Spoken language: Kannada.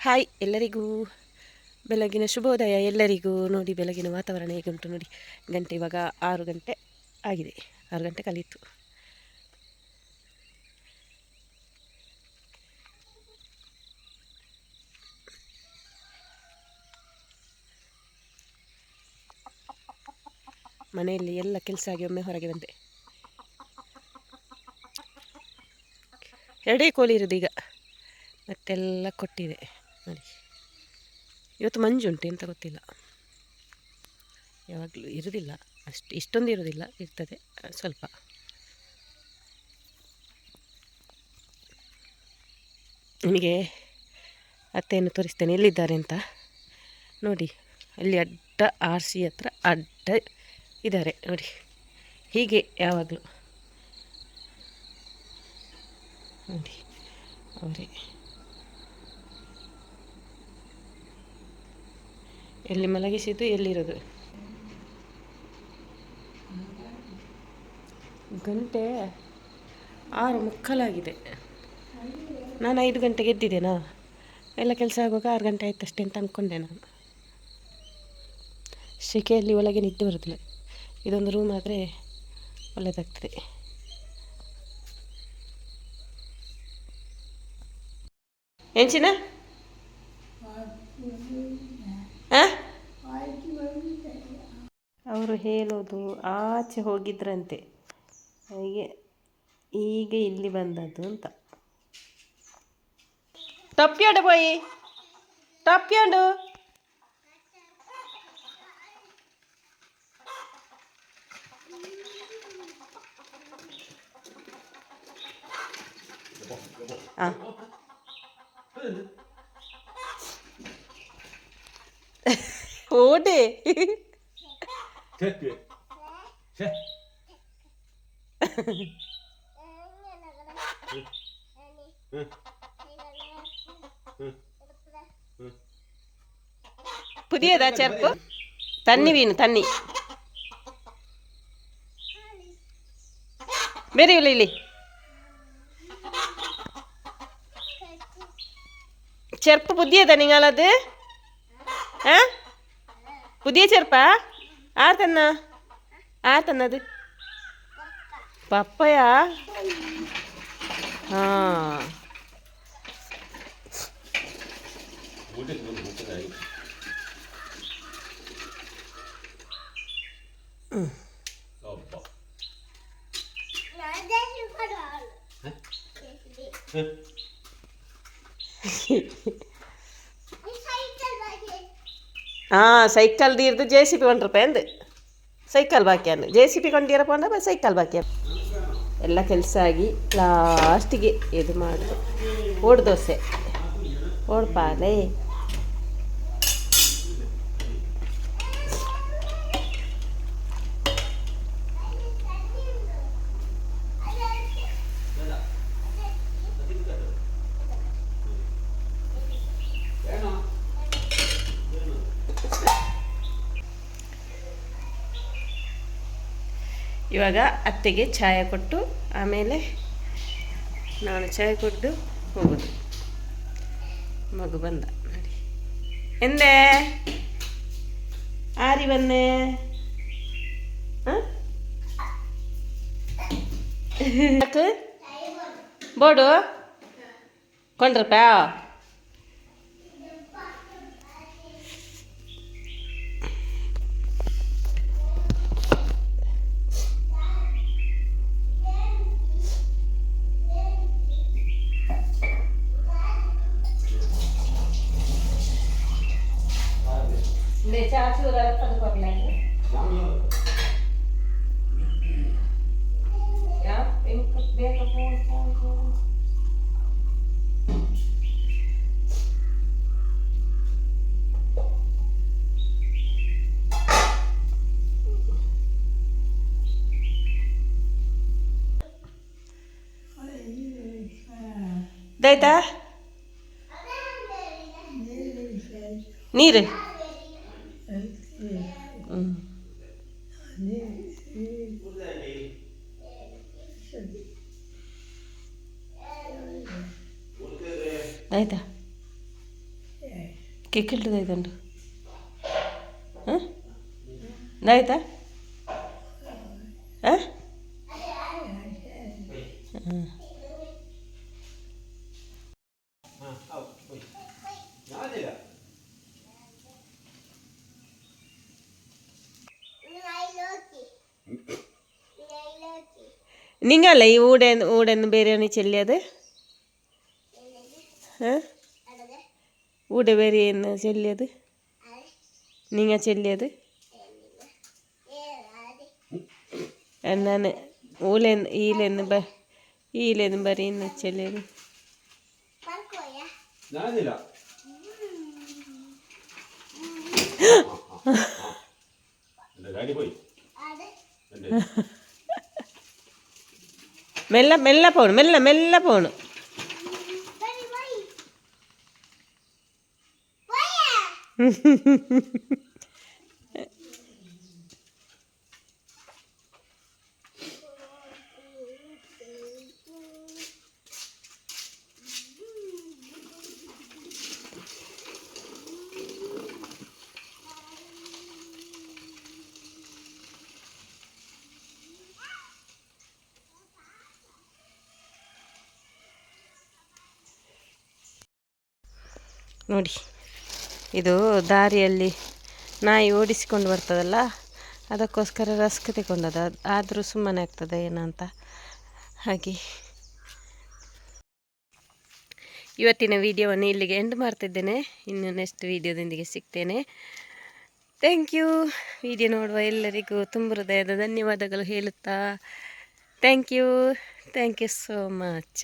ಹಾಯ್ ಎಲ್ಲರಿಗೂ ಬೆಳಗಿನ ಶುಭೋದಯ ಎಲ್ಲರಿಗೂ. ನೋಡಿ ಬೆಳಗಿನ ವಾತಾವರಣ ಹೇಗೆ ಉಂಟು ನೋಡಿ. ಗಂಟೆ ಇವಾಗ 6 ಗಂಟೆ ಆಗಿದೆ, 6 ಗಂಟೆ ಕಳೀತು. ಮನೆಯಲ್ಲಿ ಎಲ್ಲ ಕೆಲಸ ಆಗಿ ಒಮ್ಮೆ ಹೊರಗೆ ಬಂದೆ. 2 ಕೋಳಿ ಇರೋದು ಈಗ, ಮತ್ತೆಲ್ಲ ಕೊಟ್ಟಿದೆ ನೋಡಿ. ಇವತ್ತು ಮಂಜು ಉಂಟು, ಎಂತ ಗೊತ್ತಿಲ್ಲ, ಯಾವಾಗಲೂ ಇರೋದಿಲ್ಲ ಇಷ್ಟೊಂದು ಇರೋದಿಲ್ಲ, ಇರ್ತದೆ ಸ್ವಲ್ಪ. ನಿಮಗೆ ಅತ್ತೆಯನ್ನು ತೋರಿಸ್ತೇನೆ ಎಲ್ಲಿದ್ದಾರೆ ಅಂತ ನೋಡಿ. ಅಲ್ಲಿ ಅಡ್ಡ RC ಹತ್ರ ಅಡ್ಡ ಇದ್ದಾರೆ ನೋಡಿ, ಹೀಗೆ ಯಾವಾಗಲೂ ನೋಡಿ ಅವರೇ. ಎಲ್ಲಿ ಮಲಗಿಸಿದ್ದು ಎಲ್ಲಿರೋದು. ಗಂಟೆ 6:45 ನಾನು 5 ಗಂಟೆಗೆ ಎದ್ದಿದ್ದೇನಾ, ಎಲ್ಲ ಕೆಲಸ ಆಗುವಾಗ 6 ಗಂಟೆ ಆಯ್ತಷ್ಟೇ ಅಂತ ಅಂದ್ಕೊಂಡೆ ನಾನು. ಸೆಕೆಯಲ್ಲಿ ಒಳಗೆ ನಿದ್ದೆ ಬರೋದಿಲ್ಲ. ಇದೊಂದು ರೂಮ್ ಆದರೆ ಒಳ್ಳೆಯದಾಗ್ತದೆ. ಎಂಚಿನ ಅವರು ಹೇಳೋದು ಆಚೆ ಹೋಗಿದ್ರಂತೆ, ಹಾಗೆ ಈಗ ಇಲ್ಲಿ ಬಂದದ್ದು ಅಂತ. ಟಪ್ಪಿಯೋಡು ಪೋಯಿ ಟಪ್ಪಿಯೋಡು. ಓಡೆ പുതിയതാ ചെറുപ്പ്. തന്നി വീണു, തന്നി വരില്ല ഇല്ലേ. ചെറുപ്പ് പുതിയതാ നിങ്ങളത്? പുതിയ ചെറുപ്പാ? ആർ തന്നത്? പപ്പയാ? ആ ಸೈಕಲ್ ದೀರ್ದು JCB ಕೊಂಡ್ರಪ್ಪ ಎಂದು ಸೈಕಲ್ ಬಾಕಿಯನ್ನು JCB ಕೊಂಡಿರಪ್ಪ ಅಂದ್ರೆ ಸೈಕಲ್ ಬಾಕಿ ಎಲ್ಲ ಕೆಲಸ ಆಗಿ ಲಾಸ್ಟಿಗೆ ಇದು ಮಾಡೋದು ಓಡ್ ದೋಸೆ ಓಡ್ಪಾಲೆ. ಇವಾಗ ಅತ್ತೆಗೆ ಚಾಯ ಕೊಟ್ಟು ಆಮೇಲೆ ನಾನು ಚಾಯ್ ಕುಡಿದು ಹೋಗೋದು. ಮಗು ಬಂದ ನೋಡಿ. ಎಂದೇ ಆರಿ ಬನ್ನೆ ಬೋಡು ಕೊಂಡ್ರಪ್ಪ. ಇದಾಯ್ತಾ ನೀರು? ಆಯ್ತಾ? ಕಿಕ್ಕಿಲ್ಟದೈತಂಡು ಹಾಂ ಆಯ್ತಾ ಹಾಂ ಹಾಂ നിങ്ങളല്ലേ ഈ ഊടെന്ന് ബിരിയാണി ചെല്ലിയത് ഊടെ ബിരിയാണി ചെല്ലിയത് നിങ്ങൾ ചെല്ലിയത് എന്നാണ് ഈലെന്ന് പറയുന്ന ചെല്ലിയത് മെല്ലെ മെല്ലെ പോണു മെല്ലെ പോണു ನೋಡಿ ಇದು ದಾರಿಯಲ್ಲಿ ನಾಯಿ ಓಡಿಸಿಕೊಂಡು ಬರ್ತದಲ್ಲ ಅದಕ್ಕೋಸ್ಕರ ರಸ್ಕ್ ತಗೊಂಡದ ಆದರೂ ಸುಮ್ಮನೆ ಆಗ್ತದೆ ಏನಂತ ಹಾಗೆ ಇವತ್ತಿನ ವಿಡಿಯೋವನ್ನು ಇಲ್ಲಿಗೆ ಎಂಡ್ ಮಾಡ್ತಿದ್ದೇನೆ. ಇನ್ನು ನೆಕ್ಸ್ಟ್ ವಿಡಿಯೋದೊಂದಿಗೆ ಸಿಗ್ತೇನೆ. Thank you. ವಿಡಿಯೋ ನೋಡುವ ಎಲ್ಲರಿಗೂ ತುಂಬ ಹೃದಯದ ಧನ್ಯವಾದಗಳು ಹೇಳುತ್ತಾ ಥ್ಯಾಂಕ್ ಯು ಸೋ ಮಚ್.